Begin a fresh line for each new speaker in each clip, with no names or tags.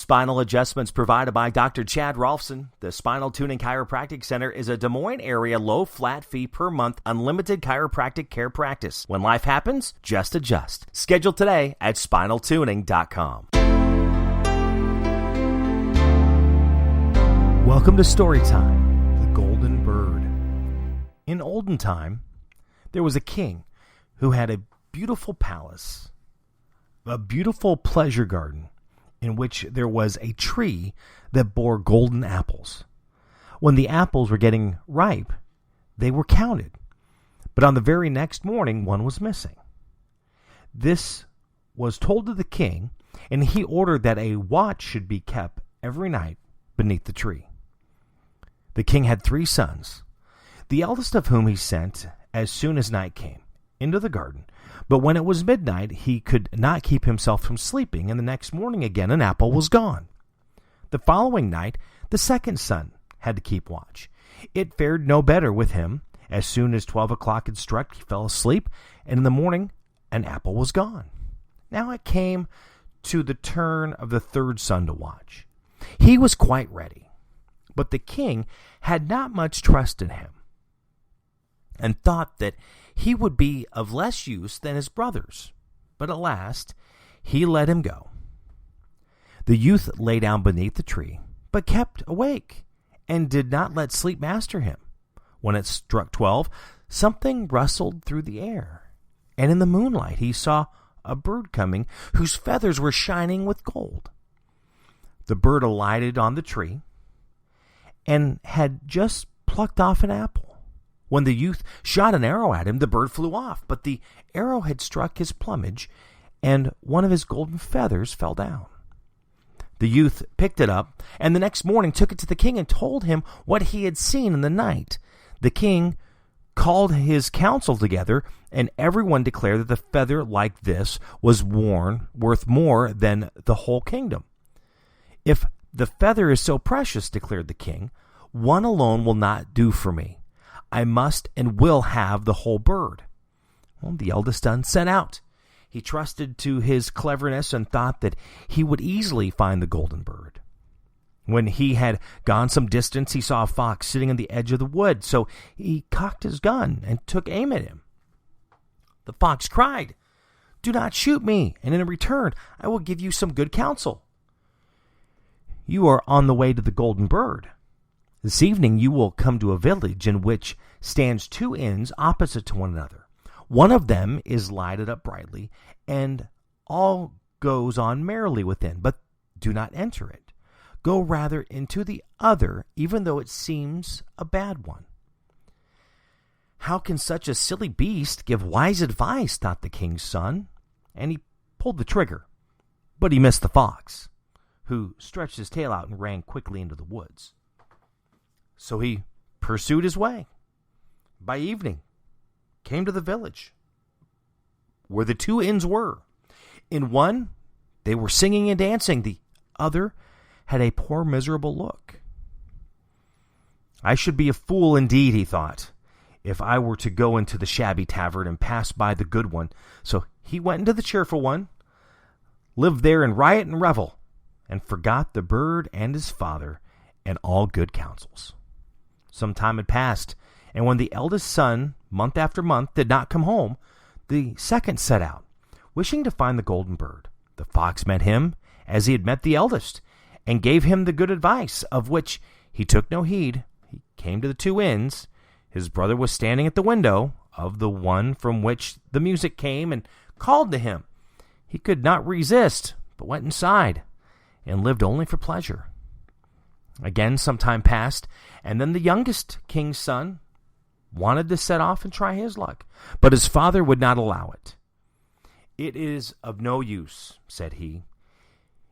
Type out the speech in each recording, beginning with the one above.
Spinal adjustments provided by Dr. Chad Rolfson. The Spinal Tuning Chiropractic Center is a Des Moines area low flat fee per month unlimited chiropractic care practice. When life happens, just adjust. Schedule today at spinaltuning.com. Welcome to Storytime, the Golden Bird. In olden time, there was a king who had a beautiful palace, a beautiful pleasure garden, in which there was a tree that bore golden apples. When the apples were getting ripe, they were counted. But on the very next morning, one was missing. This was told to the king, and he ordered that a watch should be kept every night beneath the tree. The king had 3 sons, the eldest of whom he sent, as soon as night came, into the garden. But when it was midnight, he could not keep himself from sleeping, and the next morning again an apple was gone. The following night, the second son had to keep watch. It fared no better with him. As soon as 12 o'clock had struck, he fell asleep, and in the morning an apple was gone. Now it came to the turn of the third son to watch. He was quite ready, but the king had not much trust in him, and thought that he would be of less use than his brothers. But at last he let him go. The youth lay down beneath the tree, but kept awake, and did not let sleep master him. When it struck 12, something rustled through the air, and in the moonlight he saw a bird coming, whose feathers were shining with gold. The bird alighted on the tree, and had just plucked off an apple. When the youth shot an arrow at him, the bird flew off, but the arrow had struck his plumage, and one of his golden feathers fell down. The youth picked it up, and the next morning took it to the king and told him what he had seen in the night. The king called his council together, and everyone declared that the feather like this was worth more than the whole kingdom. "If the feather is so precious," declared the king, "one alone will not do for me. I must and will have the whole bird." Well, the eldest son set out. He trusted to his cleverness and thought that he would easily find the golden bird. When he had gone some distance, he saw a fox sitting on the edge of the wood, so he cocked his gun and took aim at him. The fox cried, "Do not shoot me, and in return I will give you some good counsel. You are on the way to the golden bird. This evening you will come to a village in which stands 2 inns opposite to one another. One of them is lighted up brightly, and all goes on merrily within, but do not enter it. Go rather into the other, even though it seems a bad one." "How can such a silly beast give wise advice?" thought the king's son, and he pulled the trigger. But he missed the fox, who stretched his tail out and ran quickly into the woods. So he pursued his way. By evening, came to the village where the 2 inns were. In one, they were singing and dancing. The other had a poor, miserable look. "I should be a fool indeed," he thought, "if I were to go into the shabby tavern and pass by the good one." So he went into the cheerful one, lived there in riot and revel, and forgot the bird and his father and all good counsels. Some time had passed, and when the eldest son, month after month, did not come home, the second set out, wishing to find the golden bird. The fox met him as he had met the eldest, and gave him the good advice, of which he took no heed. He came to the 2 inns. His brother was standing at the window of the one from which the music came, and called to him. He could not resist, but went inside, and lived only for pleasure. Again, some time passed, and then the youngest king's son wanted to set off and try his luck, but his father would not allow it. "It is of no use," said he.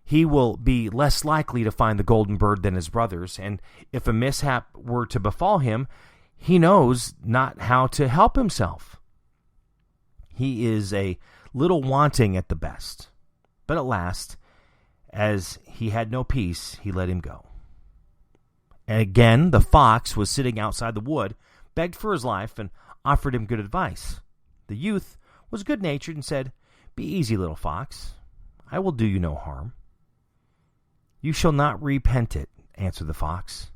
"He will be less likely to find the golden bird than his brothers, and if a mishap were to befall him, he knows not how to help himself. He is a little wanting at the best." But at last, as he had no peace, he let him go. And again, the fox was sitting outside the wood, begged for his life, and offered him good advice. The youth was good-natured and said, "Be easy, little fox. I will do you no harm." "You shall not repent it," answered the fox,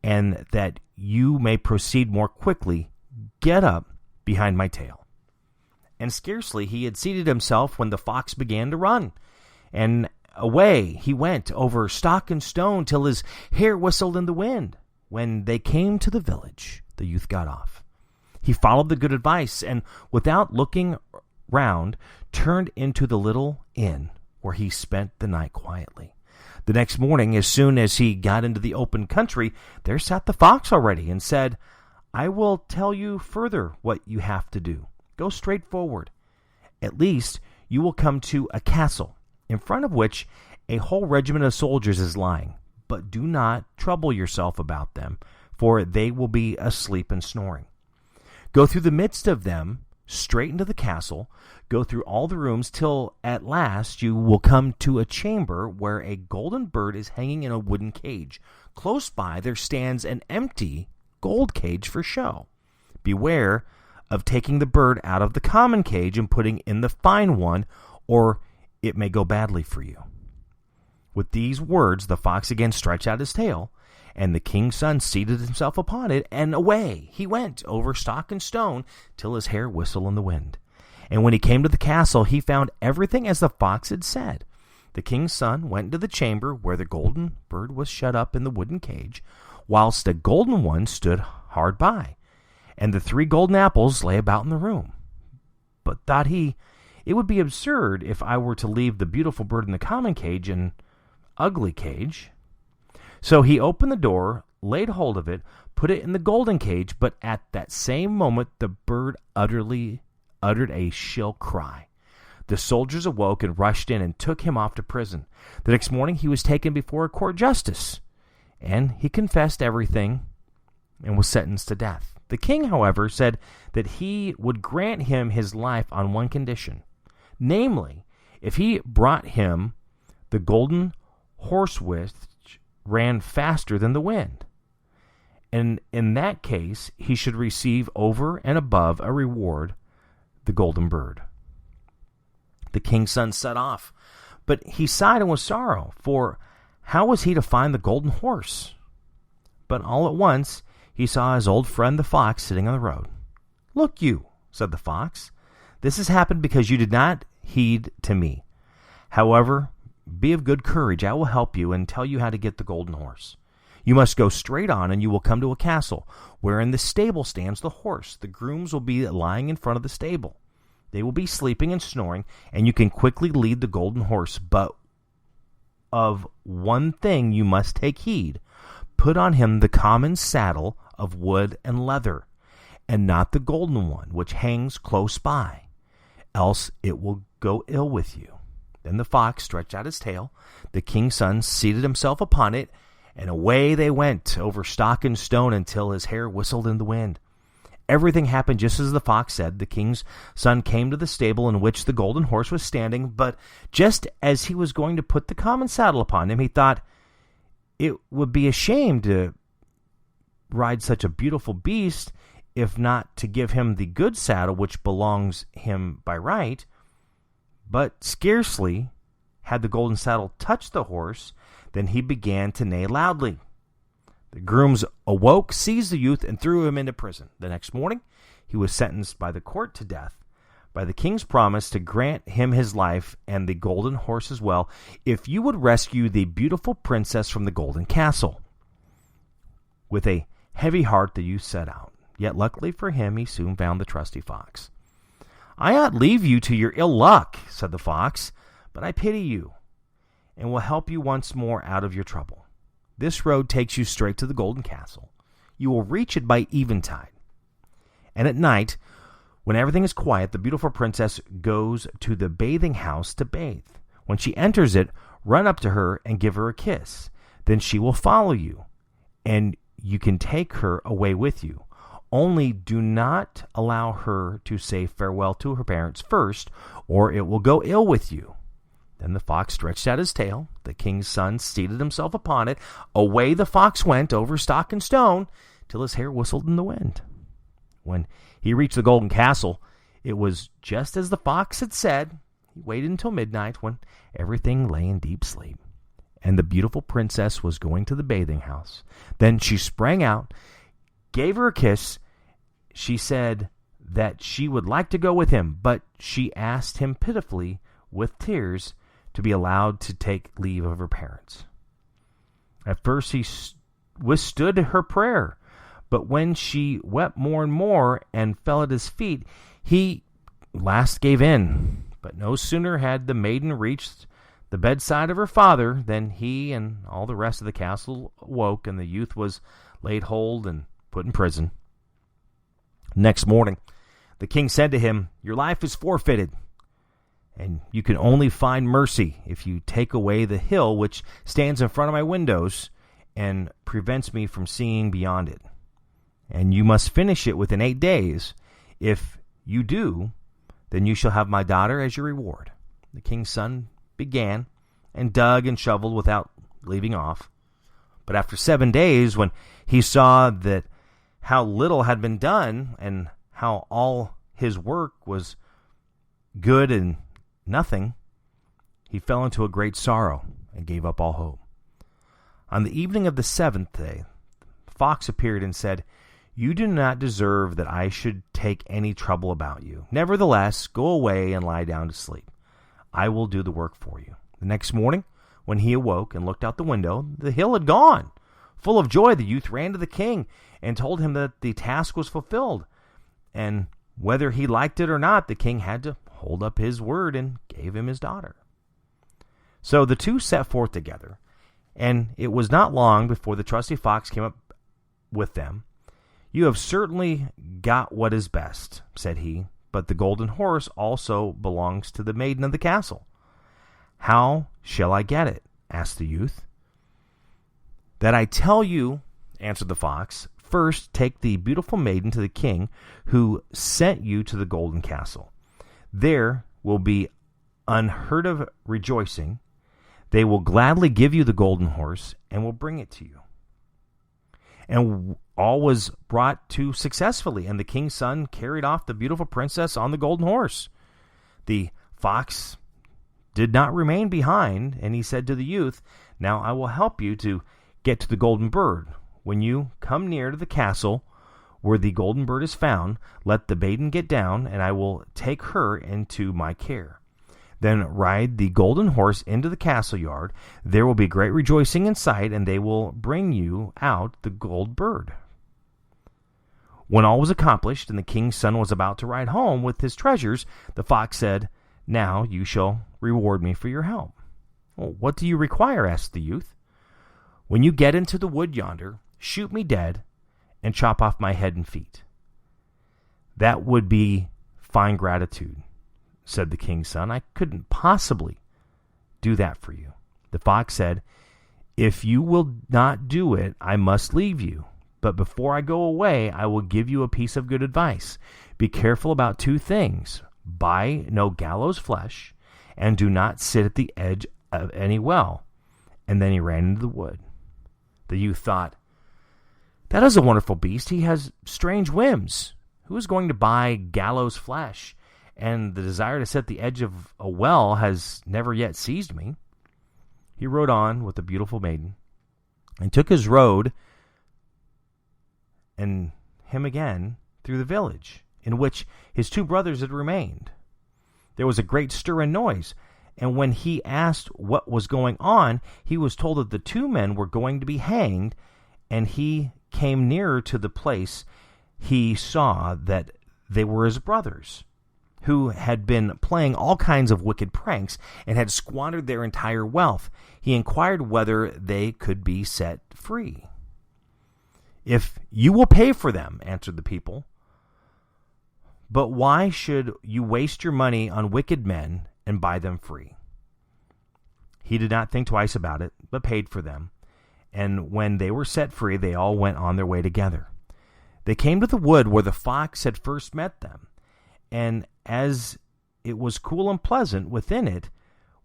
"and that you may proceed more quickly, get up behind my tail." And scarcely he had seated himself when the fox began to run, and away he went over stock and stone till his hair whistled in the wind. When they came to the village, the youth got off. He followed the good advice, and without looking round, turned into the little inn where he spent the night quietly. The next morning, as soon as he got into the open country, there sat the fox already, and said, "I will tell you further what you have to do. Go straight forward. At least you will come to a castle, in front of which a whole regiment of soldiers is lying. But do not trouble yourself about them, for they will be asleep and snoring. Go through the midst of them, straight into the castle, go through all the rooms, till at last you will come to a chamber where a golden bird is hanging in a wooden cage. Close by there stands an empty gold cage for show. Beware of taking the bird out of the common cage and putting in the fine one, or it may go badly for you." With these words, the fox again stretched out his tail, and the king's son seated himself upon it, and away he went over stock and stone till his hair whistled in the wind. And when he came to the castle, he found everything as the fox had said. The king's son went into the chamber where the golden bird was shut up in the wooden cage, whilst a golden one stood hard by, and the 3 golden apples lay about in the room. But thought he, it would be absurd if I were to leave the beautiful bird in the common cage and ugly cage. So he opened the door, laid hold of it, put it in the golden cage, but at that same moment the bird uttered a shrill cry. The soldiers awoke and rushed in and took him off to prison. The next morning he was taken before a court justice, and he confessed everything and was sentenced to death. The king, however, said that he would grant him his life on one condition, namely, if he brought him the golden horse which ran faster than the wind. And in that case, he should receive over and above a reward the golden bird. The king's son set off, but he sighed and was sorrow, for how was he to find the golden horse? But all at once he saw his old friend the fox sitting on the road. "Look you," said the fox, "this has happened because you did not heed to me. However, be of good courage. I will help you and tell you how to get the golden horse. You must go straight on, and you will come to a castle, where in the stable stands the horse. The grooms will be lying in front of the stable. They will be sleeping and snoring, and you can quickly lead the golden horse. But of one thing you must take heed. Put on him the common saddle of wood and leather, and not the golden one, which hangs close by, else it will go ill with you." Then the fox stretched out his tail, the king's son seated himself upon it, and away they went over stock and stone until his hair whistled in the wind. Everything happened just as the fox said. The king's son came to the stable in which the golden horse was standing, but just as he was going to put the common saddle upon him, he thought it would be a shame to ride such a beautiful beast, if not to give him the good saddle which belongs him by right. But scarcely had the golden saddle touched the horse than he began to neigh loudly. The grooms awoke, seized the youth, and threw him into prison. The next morning he was sentenced by the court to death, by the king's promise to grant him his life and the golden horse as well, if you would rescue the beautiful princess from the golden castle. With a heavy heart the youth set out, yet luckily for him he soon found the trusty fox. "I ought leave you to your ill luck," said the fox, "but I pity you, and will help you once more out of your trouble. This road takes you straight to the golden castle. You will reach it by eventide. And at night, when everything is quiet, the beautiful princess goes to the bathing house to bathe. When she enters it, run up to her and give her a kiss. Then she will follow you, and you can take her away with you. Only do not allow her to say farewell to her parents first, or it will go ill with you." Then the fox stretched out his tail. The king's son seated himself upon it. Away the fox went over stock and stone till his hair whistled in the wind. When he reached the golden castle, it was just as the fox had said. He waited until midnight, when everything lay in deep sleep. and the beautiful princess was going to the bathing house. Then she sprang out, gave her a kiss. She said that she would like to go with him, but she asked him pitifully, with tears, to be allowed to take leave of her parents. At first he withstood her prayer, but when she wept more and more and fell at his feet, he last gave in. But no sooner had the maiden reached the bedside of her father than he and all the rest of the castle awoke, and the youth was laid hold and put in prison. Next morning, the king said to him, "Your life is forfeited, and you can only find mercy if you take away the hill which stands in front of my windows and prevents me from seeing beyond it. And you must finish it within 8 days. If you do, then you shall have my daughter as your reward." The king's son began and dug and shoveled without leaving off. But after 7 days, when he saw that how little had been done and how all his work was good and nothing, he fell into a great sorrow and gave up all hope. On the evening of the 7th day, the fox appeared and said, "You do not deserve that I should take any trouble about you. Nevertheless, go away and lie down to sleep. I will do the work for you." The next morning, when he awoke and looked out the window, the hill had gone. Full of joy, the youth ran to the king and told him that the task was fulfilled. And whether he liked it or not, the king had to hold up his word and gave him his daughter. So the two set forth together, and it was not long before the trusty fox came up with them. "You have certainly got what is best," said he, "but the golden horse also belongs to the maiden of the castle." "How shall I get it?" asked the youth. "That I tell you," answered the fox. "First, take the beautiful maiden to the king who sent you to the golden castle. There will be unheard of rejoicing. They will gladly give you the golden horse and will bring it to you." And all was brought to successfully, and the king's son carried off the beautiful princess on the golden horse. The fox did not remain behind, and he said to the youth, "Now I will help you to get to the golden bird. When you come near to the castle where the golden bird is found, let the maiden get down, and I will take her into my care. Then ride the golden horse into the castle yard. There will be great rejoicing in sight, and they will bring you out the gold bird." When all was accomplished, and the king's son was about to ride home with his treasures, the fox said, "Now you shall reward me for your help." "Well, what do you require?" asked the youth. "When you get into the wood yonder, shoot me dead and chop off my head and feet." "That would be fine gratitude," said the king's son. "I couldn't possibly do that for you." The fox said, "If you will not do it, I must leave you. But before I go away, I will give you a piece of good advice. Be careful about 2 things. Buy no gallows flesh, and do not sit at the edge of any well." And then he ran into the wood. The youth thought, "That is a wonderful beast. He has strange whims. Who is going to buy gallows flesh? And the desire to sit at the edge of a well has never yet seized me." He rode on with the beautiful maiden, and took his road and him again through the village, in which his 2 brothers had remained. There was a great stir and noise, and when he asked what was going on, he was told that the 2 men were going to be hanged, and he came nearer to the place. He saw that they were his brothers, who had been playing all kinds of wicked pranks and had squandered their entire wealth. He inquired whether they could be set free. "If you will pay for them," answered the people. "But why should you waste your money on wicked men and buy them free?" He did not think twice about it, but paid for them. And when they were set free, they all went on their way together. They came to the wood where the fox had first met them, and as it was cool and pleasant within it,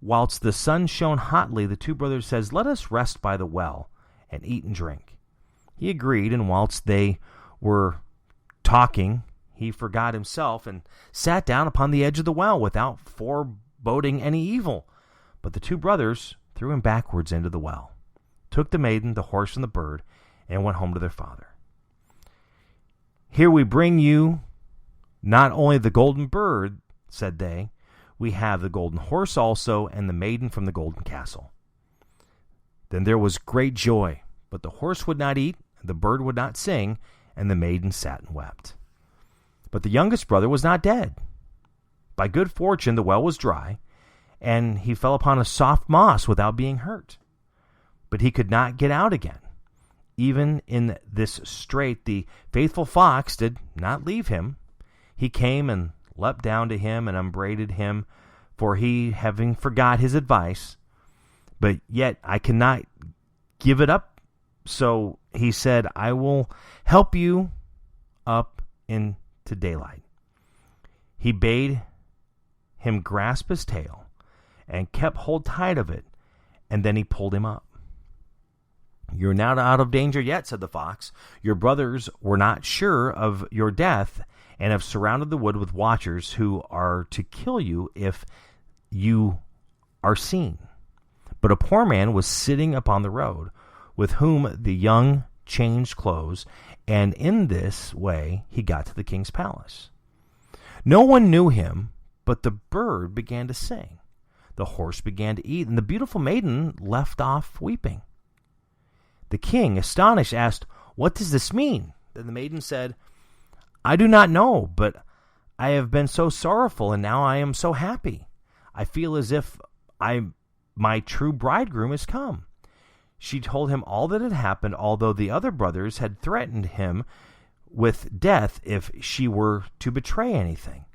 whilst the sun shone hotly, the 2 brothers said, "Let us rest by the well and eat and drink." He agreed, and whilst they were talking, he forgot himself and sat down upon the edge of the well without foreboding any evil. But the 2 brothers threw him backwards into the well, took the maiden, the horse, and the bird, and went home to their father. "Here we bring you not only the golden bird," said they, "we have the golden horse also, and the maiden from the golden castle." Then there was great joy, but the horse would not eat, the bird would not sing, and the maiden sat and wept. But the youngest brother was not dead. By good fortune the well was dry, and he fell upon a soft moss without being hurt. But he could not get out again. Even in this strait the faithful fox did not leave him. He came and leapt down to him and upbraided him for he having forgot his advice. But yet I cannot give it up. So he said, "I will help you up into daylight." He bade him grasp his tail and kept hold tight of it, and then he pulled him up. "You're not out of danger yet," said the fox. "Your brothers were not sure of your death and have surrounded the wood with watchers who are to kill you if you are seen." But a poor man was sitting upon the road, with whom the young changed clothes, and in this way he got to the king's palace. No one knew him, but the bird began to sing. The horse began to eat, and the beautiful maiden left off weeping. The king, astonished, asked, "What does this mean?" Then the maiden said, "I do not know, but I have been so sorrowful, and now I am so happy. I feel as if my true bridegroom has come." She told him all that had happened, although the other brothers had threatened him with death if she were to betray anything.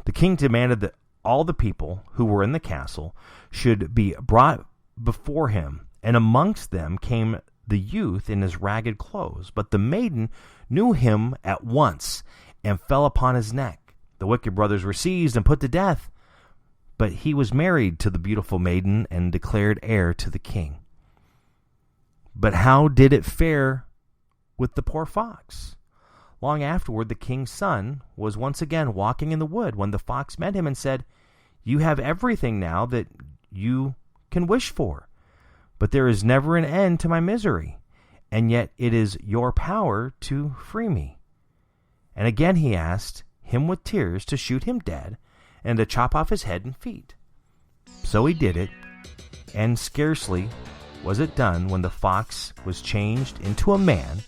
The king demanded that all the people who were in the castle should be brought before him, and amongst them came the youth in his ragged clothes. But the maiden knew him at once and fell upon his neck. The wicked brothers were seized and put to death, but he was married to the beautiful maiden and declared heir to the king. But how did it fare with the poor fox? Long afterward, the king's son was once again walking in the wood when the fox met him and said, "You have everything now that you can wish for, but there is never an end to my misery, and yet it is your power to free me." And again he asked him with tears to shoot him dead and to chop off his head and feet. So he did it, and scarcely was it done when the fox was changed into a man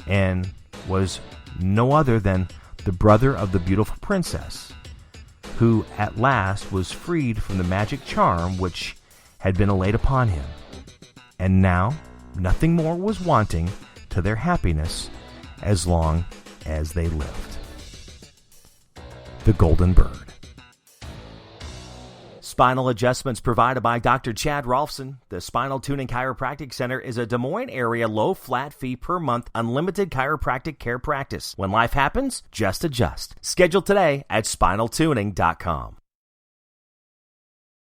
and was no other than the brother of the beautiful princess, who at last was freed from the magic charm which had been laid upon him. And now nothing more was wanting to their happiness as long as they lived. The Golden Bird. Spinal adjustments provided by Dr. Chad Rolfson. The Spinal Tuning Chiropractic Center is a Des Moines area low flat fee per month unlimited chiropractic care practice. When life happens, just adjust. Schedule today at spinaltuning.com.